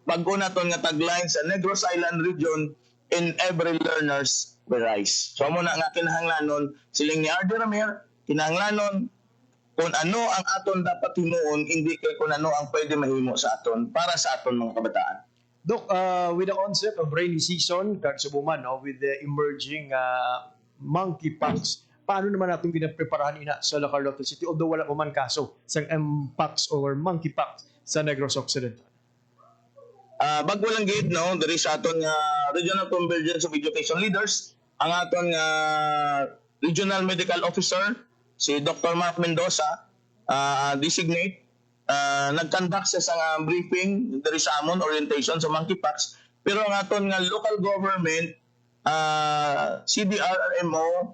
bago naton nga tagline sa Negros Island region, in every learners will rise. So mo na nga kinahanglanon siling ni Ardy Ramir, kinahanglanon kung ano ang aton dapat himuon, hindi kay kung ano ang pwede mahimo sa aton para sa aton mga kabataan. Doc, with the onset of rainy season, kag subuman, no, with the emerging monkeypox, paano naman natin pinapreparahan ina sa La Carlota City? Although wala pa man kaso sa mpox or monkeypox sa Negros Occidental. Bago lang gid, no, diri sa aton nga Regional Convergence of Education Leaders, ang aton nga Regional Medical Officer, si Dr. Mark Mendoza, designate, nag-conduct sa briefing diri sa amon orientation sa monkeypox, pero ang aton nga local government CDRRMO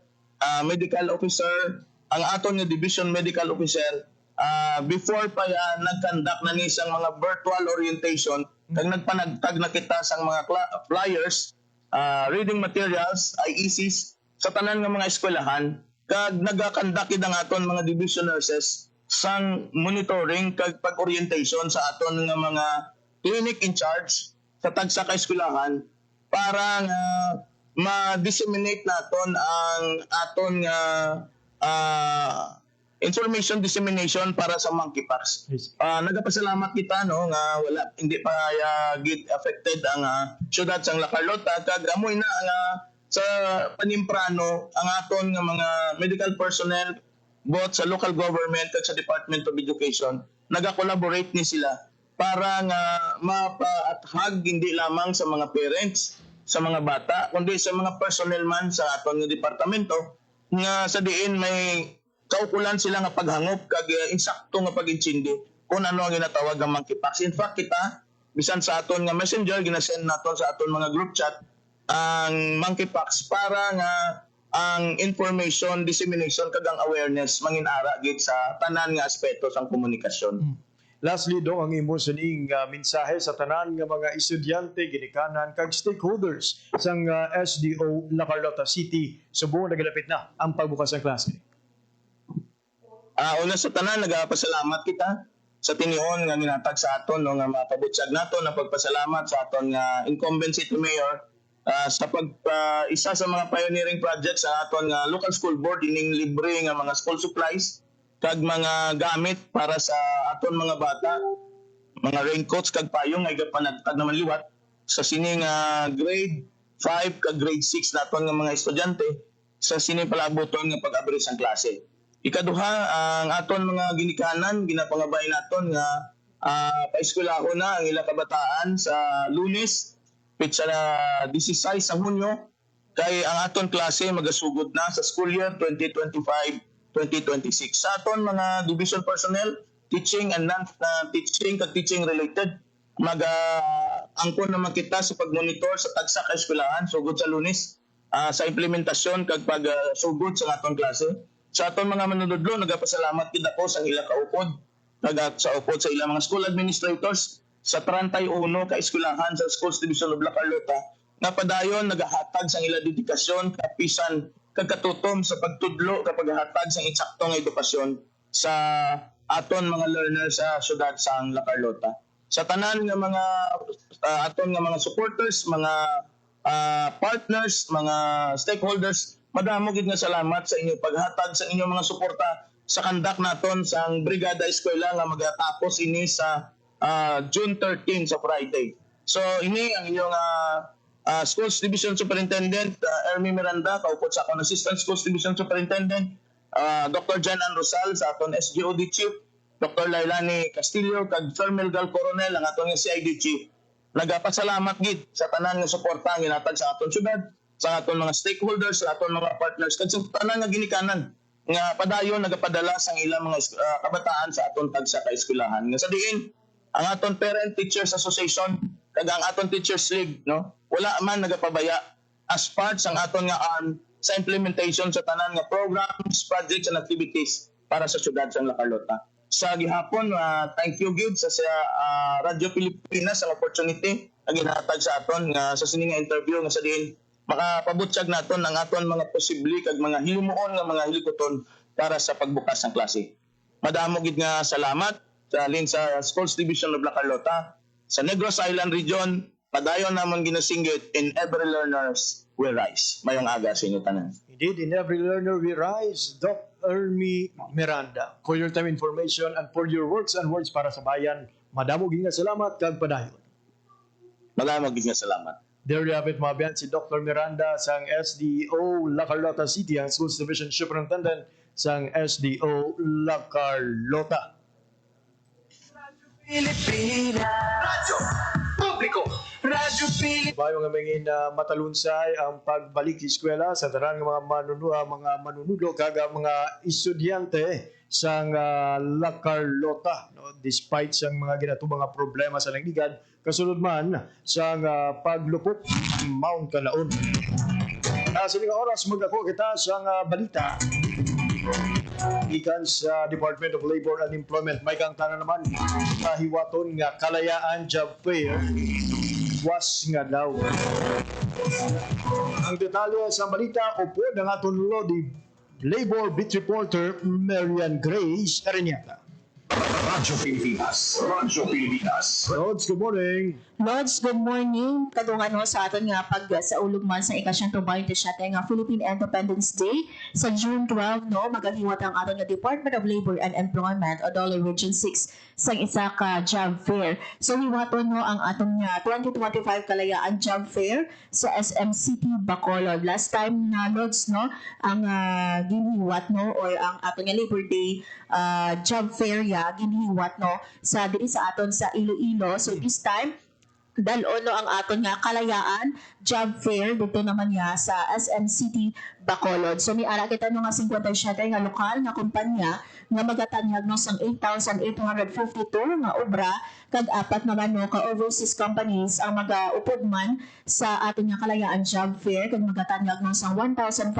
medical officer, ang aton nga division medical officer, before pa yan nag-conduct na ni isang mga virtual orientation, kag nagpanagtag na kita sang mga flyers, reading materials, IECs sa tanan nga mga eskwelahan, kag nagakandak ang aton mga division nurses sang monitoring kag pag-orientation sa aton nga mga clinic in charge sa tagsa ka eskwelahan para nga ma-disseminate naton ang aton nga information dissemination para sa monkeypox. Nagapasalamat kita, no, nga wala hindi pa gid affected ang syudad sang La Carlota, kag amoy na nga sa panimprano ang aton nga mga medical personnel both sa local government at sa Department of Education, naga-collaborate ni sila para nga mapaathag hindi lamang sa mga parents, sa mga bata, kundi sa mga personnel man sa aton nga departamento nga sa diin may kaukulan sila nga paghangop kag insakto nga pag-intindi kung ano ang ginatawag nga monkeypox. In fact, kita bisan sa aton nga messenger ginasend naton sa aton mga group chat ang monkeypox para nga ang information dissemination kag ang awareness manginara gid sa tanan nga aspeto sang komunikasyon. Lastly, do ang imo sining mensahe sa tanan nga mga estudyante, ginikanan kag stakeholders sang SDO La Carlota City subo nagalapit na ang pagbukas ng klase. Una sa tanan, nagapasalamat kita sa tinion nga ginatag sa aton, no, nga mapabutsag naton ang pagpasalamat sa aton nga incumbent city mayor sa isa sa mga pioneering projects sa aton nga local school board ining libre nga mga school supplies kag mga gamit para sa aton mga bata, mga raincoats kag payong nga igapanagtag naman liwat sa sining grade 5 kag grade 6 naton nga mga estudyante sa sining palaboton nga pag-abri sang klase. Ikaduha, ang aton mga ginikanan, ginapangabay naton nga paeskwelahon na ang ilang kabataan sa Lunes, pitsa na 16 sa Hunyo, kay ang aton klase magasugod na sa school year 2025-2026. Sa aton mga division personnel, teaching and non-teaching kag teaching related, angkon naman kita sa pagmonitor sa tagsa ka eskwelahan sugod sa Lunes sa implementasyon kag pagsugod sa aton klase. Sa aton mga manunodlo, nagapasalamat gid ako sa ilang kaupod, sa upod sa ilang mga school administrators sa 31 ka eskwelahan sa Schools Division of La Carlota nga padayon nagahatag sang ilang dedikasyon kapisan kagkatutom sa pagtudlo kapag hatag sang insakto nga edukasyon sa aton mga learners sa syudad sang La Carlota. Sa tanan nga mga aton nga mga supporters, mga partners, mga stakeholders, madamo gid nga salamat sa inyong paghatag sa inyong mga suporta sa kandak naton sang Brigada Eskwela nga magatapos ini sa June 13 sa Friday. So ini ang inyong Schools Division Superintendent Ermi Miranda, kaupod sa akong Assistant Schools Division Superintendent Dr. Jan Ann Rosal sa aton SGOD Chief, Dr. Lailani Castillo kag Sir Melgal Coronel ang aton CID Chief. Nagapasalamat gid sa tanan nga suporta nga ginhatag sa aton syudad, sa aton mga stakeholders, sa aton mga partners kag sa tanan nga ginikanan nga padayon nagapadala sang ilang mga kabataan sa aton tagsa ka eskwelahan. Nga sa diin ang aton Parent Teachers Association kag ang aton Teachers League, no, wala man nagapabaya as part sang aton nga arm sa implementation sa tanan nga programs, projects and activities para sa syudad sang La Carlota. sa gihapon. Thank you gid sa Radyo Pilipinas ang opportunity na ginhatag sa aton nga sa sini nga interview nga sa diin makapabutyag naton ang aton mga posible kag mga himuon nga mga hilikoton para sa pagbukas ng klase. Madamo gid nga salamat sa alin sa Schools Division of La Carlota, sa Negros Island Region, padayon namon ginasinggit in every learners will rise. Mayong aga sa inyo tanan. Indeed, in every learner we rise, Dr. Ermi Miranda. For your time information and for your works and words para sa bayan, madamo gid nga salamat kag padayon. Madamo gid nga salamat. There you have it, mga biyan, si Dr. Miranda sang SDO La Carlota City, ang Schools Division Superintendent sang SDO La Carlota. Pilipinas. Radyo Publiko. Radyo Pilipinas. Bayo nga mangin matalunsay ang pagbalik sa eskwela sa tanan nga mga manunudo kag mga estudyante sang La Carlota, no? Despite sang mga ginatubang mga problema sa langigan kasunod man sang paglupok Mount Kalaon. Sa mga oras magdako kita sang balita ikan sa Department of Labor and Employment. May kang tanan naman hiwaton nga kalayaan job fair was nga daw. Ang detalye sa balita upo ng aton Lodi Labor Beat Reporter Marian Grace Ariñata. Radyo Pilipinas. Radyo Pilipinas. Lods, good morning. Lods, good morning. Kadungan ho sa aton nga pag sa ulugman sa ika-127 nga Philippine Independence Day sa June 12 no magahiwat ang aton nga Department of Labor and Employment o Dolo Region 6 sa isa ka job fair. So hiwaton no ang aton nga 2025 kalayaan job fair sa SM City Bacolod. Last time na Lods no ang ginihiwat no or ang aton nga Labor Day job fair ya ginihiwat no sa diri sa aton sa Iloilo. So this time dal-ono ang aton nga kalayaan job fair dito naman ya sa SM City Bacolod. So may ara kita no nga 57 nga lokal nga kumpanya nga magatanyag no sang 8,852 nga obra kag apat naman no ka overseas companies ang magaupod man sa aton nga kalayaan job fair kag magatanyag no sang 1,534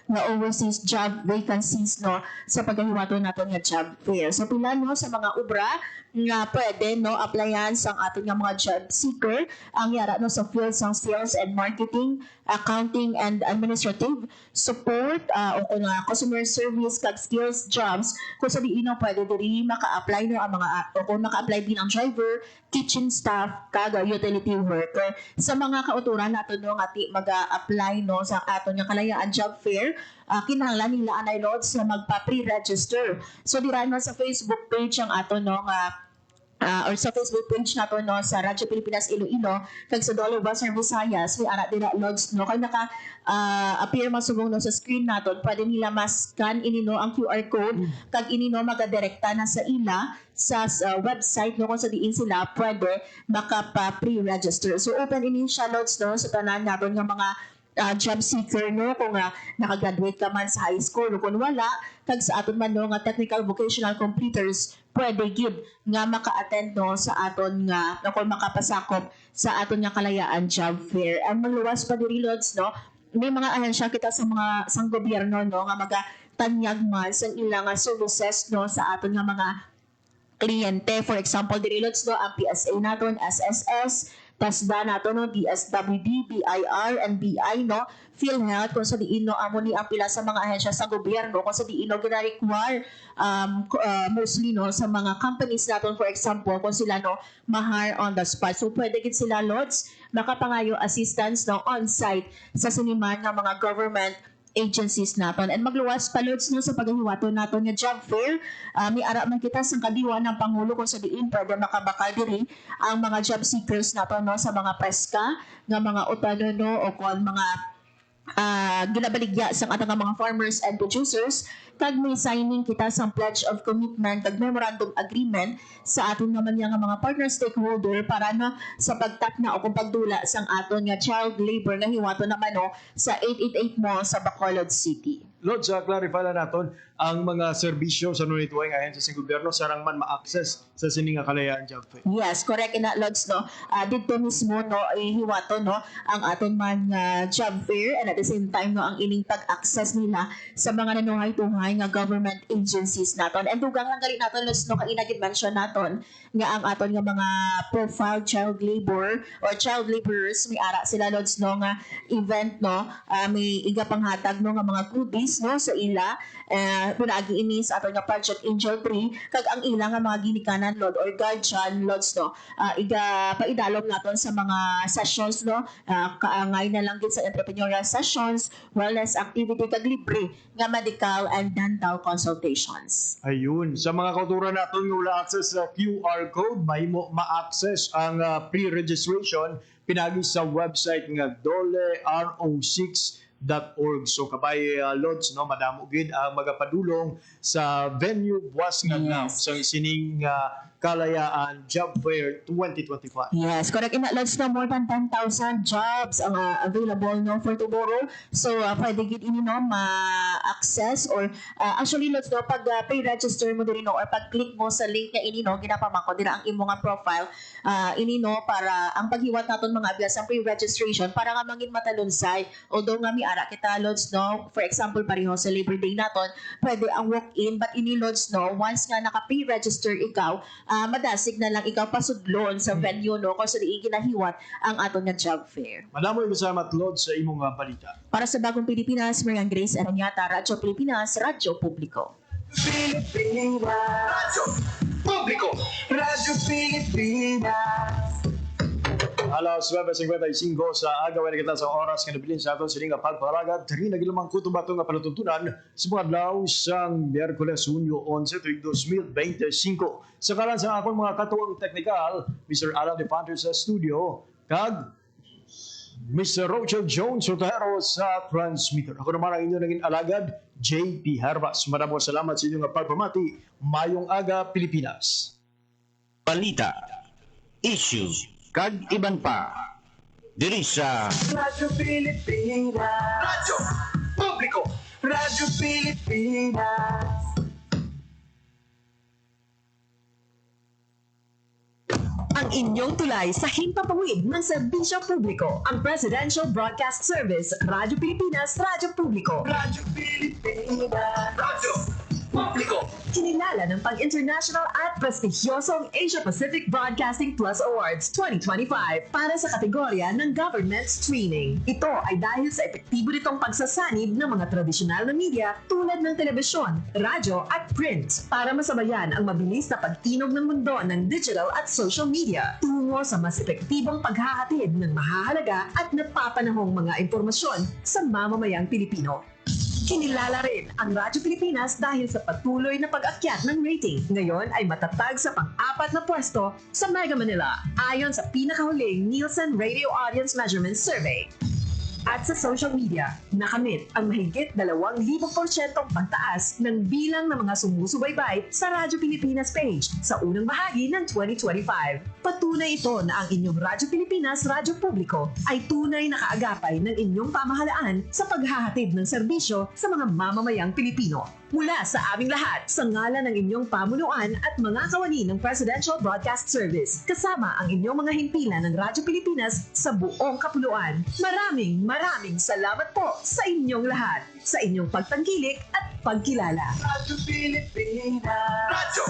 nga overseas job vacancies no sa paghiwaton naton nga job fair. So pila no sa mga obra nga pwede no applyan sang aton nga mga job seeker ang yara no sa field sang sales and marketing, accounting and administrative support o kung customer service kag skills jobs kung sa diino pwede diri maka-apply no ang mga o kung maka-apply din ang driver, kitchen staff kag utility worker. Sa mga kauturan nato no nga maga-apply no sa aton nga kalayaan job fair kinahanglan nila anay lods na magpa-pre-register. So dira no sa Facebook page ang aton no nga or sa Facebook page nato no sa Radyo Pilipinas Iloilo kag sa Dolo Western Visayas may ara dira lods no kay naka appear masubong no sa screen nato pwede nila mas-scan ini no ang QR code kag ini no magadirekta na sa ila sa website no kung sa diin sila pwede makapa-pre-register. So open ini siya lods no sa tanan naton nga mga job seeker no kung nakagraduate ka man sa high school o kung wala kag sa aton man no nga technical vocational completers pwede gid nga maka-attend no sa aton nga kung makapasakop sa aton nga kalayaan job fair. Ang magluwas pa diri lods no may mga ahensya kita sa mga sang gobyerno no nga magatanyag man sa ilang services no sa aton nga mga kliyente. For example diri lods no ang PSA naton, SSS, TESDA nato no, DSWD, BIR, and BI no, PhilHealth kung sa diin no amo ni ang pila sa mga ahensya sa gobyerno kung sa diin no gina-require mostly no sa mga companies naton for example kung sila no ma-hire on the spot. So pwede gid sila lods makapangayo assistance no on site sa siniman nga mga government agencies naton. And magluwas pa lods no sa paghiwaton naton nga job fair. May ara man kita sa kadiwa ng Pangulo kung sa diin pwede makabakal diri ang mga job seekers naton no sa mga preska nga mga utano no o kung mga ginabaligya sa atang mga farmers and producers kag may signing kita sa pledge of commitment kag memorandum agreement sa aton naman nga mga partner stakeholder para no sa pagtap na o kung pagdula sang aton nga child labor nga hiwato naman no sa 888 mo sa Bacolod City. Lord, sa clarify na naton ang mga serbisyo sa nunituay nga ahensya sa gobyerno sarang man ma-access sa sini nga kalayaan job fair. Yes, correct ina Lods no. Dito mismo no hiwato no ang aton man job fair and at the the same time no ang ining pag-access nila sa mga nanuhay-tuhay nga government agencies naton. And dugang lang gali naton Lods no kanina gid mention naton nga ang aton nga mga profile child labor or child laborers may ara sila Lods no nga event no may iga panghatag no nga mga goodies no sa ila pinaagi ini sa aton nga Project Angel 3 kag ang ila nga mga ginikanan Lord or guardian Lods no iga paidalom naton sa mga sessions no kaangay na lang gid sa entrepreneurial sessions, wellness activity kag libre nga medical and dental consultations. Ayun, sa mga kauturan natin nga wala access sa QR code, mahimo ma-access ang pre-registration pinagi sa website nga doleRO6.org. So kabay Lods no madamo gid ang magapadulong sa venue buwas nga now sa sining Kalayaan Job Fair 2025. Yes, correct. In Lods no more than 10,000 jobs ang available no for tomorrow. So pwede gid ini no ma-access or actually Lods no pag pre-register mo diri no or pag click mo sa link nga ini no ginapamangko dira ang imo nga profile ini no para ang paghiwat naton mga abiyas ang pre-registration para nga mangin matalunsay. Although nga mi ara kita Lods no for example pareho sa Labor Day naton pwede ang walk-in but ini Lods no once nga naka pre-register ikaw madasig na lang ikaw pasudlon sa venue no kung sa diin ginahiwat ang aton nga job fair. Madamo yung salamat Lods sa imong balita. Para sa Bagong Pilipinas, Marian Grace Aranyata, Radyo Pilipinas, Radyo Publiko. Pilipinas. Radyo Publiko. Radyo Pilipinas. Alas 9:55 sa agaw na kita sa oras nga nabilin sa aton sining pagpalagad diri nagilamang kutubato nga panatuntunan sa mga adlaw sang Miyerkules Hunyo 11 tuig 2025. Sa kalan sa akong mga katuwang teknikal, Mr. Alan De Panter sa studio kag Mr. Rochelle Jones Sotero sa transmitter. Ako naman ang inyong naging alagad, JP Harbas. Maraming salamat sa inyong pagpamati. Mayong aga, Pilipinas. Balita, issue, kag iban pa. Diri sa Radyo Pilipinas. Radyo Publiko. Radyo Pilipinas. Ang inyong tulay sa himpapawid ng serbisyo publiko. Ang Presidential Broadcast Service, Radyo Pilipinas, Radyo Publiko. Radyo Pilipinas. Radyo Publiko. Kinilala ng pang-international at prestigyosong Asia Pacific Broadcasting Plus Awards 2025 para sa kategorya ng Government Streaming. Ito ay dahil sa epektibo nitong pagsasanib ng mga tradisyonal na media tulad ng telebisyon, radyo at print para masabayan ang mabilis na pagtinog ng mundo ng digital at social media tungo sa mas epektibong paghahatid ng mahahalaga at napapanahong mga impormasyon sa mamamayang Pilipino. Kinilala rin ang Radyo Pilipinas dahil sa patuloy na pag-akyat ng rating. Ngayon ay matatag sa pang-4 na pwesto sa Mega Manila ayon sa pinakahuling Nielsen Radio Audience Measurement Survey. At sa social media, nakamit ang mahigit 2,000% pagtaas ng bilang ng mga sumusubaybay sa Radyo Pilipinas page sa unang bahagi ng 2025. Patunay ito na ang inyong Radyo Pilipinas Radyo Publiko ay tunay na kaagapay ng inyong pamahalaan sa paghahatid ng serbisyo sa mga mamamayang Pilipino. Mula sa aming lahat, sa ngalan ng inyong pamunuan at mga kawani ng Presidential Broadcast Service, kasama ang inyong mga himpilan ng Radyo Pilipinas sa buong kapuluan. Maraming salamat po sa inyong lahat, sa inyong pagtangkilik at pagkilala. Radyo Pilipinas. Radyo